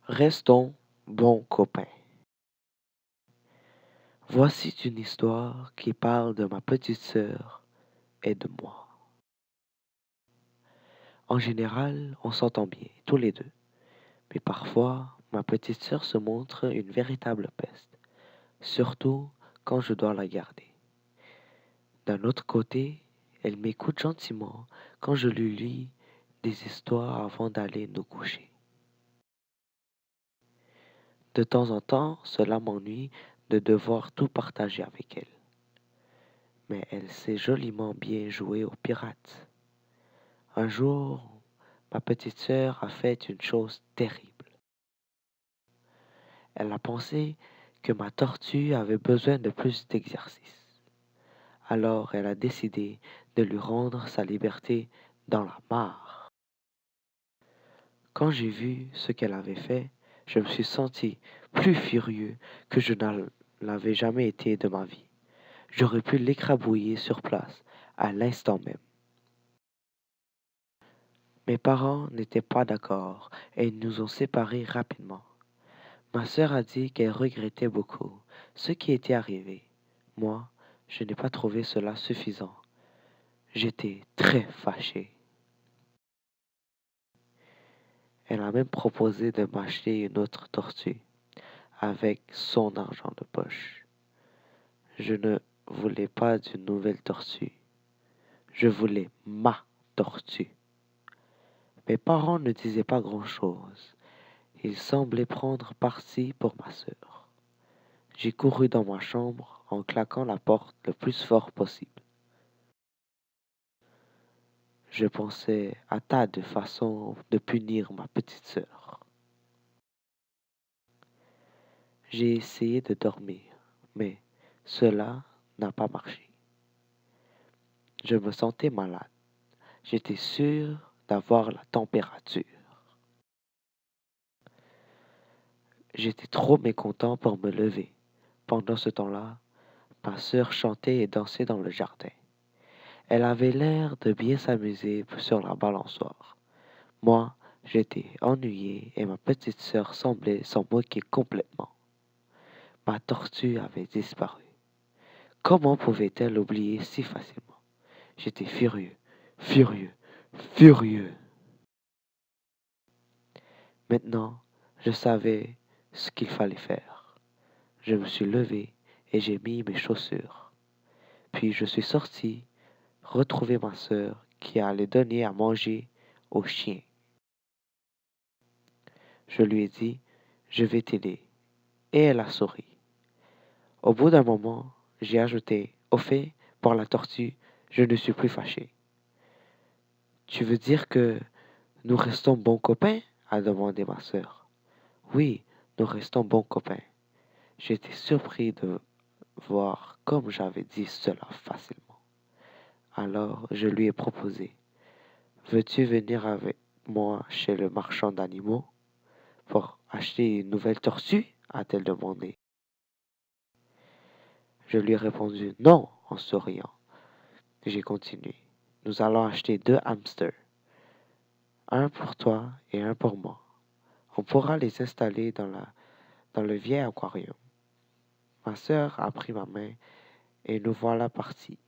Restons bons copains. Voici une histoire qui parle de ma petite sœur et de moi. En général, on s'entend bien, tous les deux. Mais parfois, ma petite sœur se montre une véritable peste, surtout quand je dois la garder. D'un autre côté, elle m'écoute gentiment quand je lui lis des histoires avant d'aller nous coucher. De temps en temps, cela m'ennuie de devoir tout partager avec elle. Mais elle sait joliment bien jouer aux pirates. Un jour, ma petite sœur a fait une chose terrible. Elle a pensé que ma tortue avait besoin de plus d'exercice. Alors elle a décidé de lui rendre sa liberté dans la mare. Quand j'ai vu ce qu'elle avait fait, je me suis senti plus furieux que je ne l'avais jamais été de ma vie. J'aurais pu l'écrabouiller sur place à l'instant même. Mes parents n'étaient pas d'accord et ils nous ont séparés rapidement. Ma sœur a dit qu'elle regrettait beaucoup ce qui était arrivé. Moi, je n'ai pas trouvé cela suffisant. J'étais très fâché. Elle a même proposé de m'acheter une autre tortue avec son argent de poche. Je ne voulais pas d'une nouvelle tortue. Je voulais ma tortue. Mes parents ne disaient pas grand-chose. Ils semblaient prendre parti pour ma sœur. J'ai couru dans ma chambre en claquant la porte le plus fort possible. Je pensais à tas de façons de punir ma petite sœur. J'ai essayé de dormir, mais cela n'a pas marché. Je me sentais malade. J'étais sûr d'avoir la température. J'étais trop mécontent pour me lever. Pendant ce temps-là, ma sœur chantait et dansait dans le jardin. Elle avait l'air de bien s'amuser sur la balançoire. Moi, j'étais ennuyé et ma petite sœur semblait s'en moquer complètement. Ma tortue avait disparu. Comment pouvait-elle oublier si facilement? J'étais furieux, furieux, furieux. Maintenant, je savais ce qu'il fallait faire. Je me suis levé et j'ai mis mes chaussures. Puis je suis sorti retrouver ma sœur qui allait donner à manger au chien. Je lui ai dit, je vais t'aider. Et elle a souri. Au bout d'un moment, j'ai ajouté, au fait, pour la tortue, je ne suis plus fâché. Tu veux dire que nous restons bons copains? A demandé ma sœur. Oui, nous restons bons copains. J'étais surpris de voir comme j'avais dit cela facilement. Alors je lui ai proposé, veux-tu venir avec moi chez le marchand d'animaux pour acheter une nouvelle tortue? A-t-elle demandé. Je lui ai répondu non en souriant. J'ai continué. Nous allons acheter 2 hamsters, un pour toi et un pour moi. On pourra les installer dans le vieil aquarium. Ma sœur a pris ma main et nous voilà partis.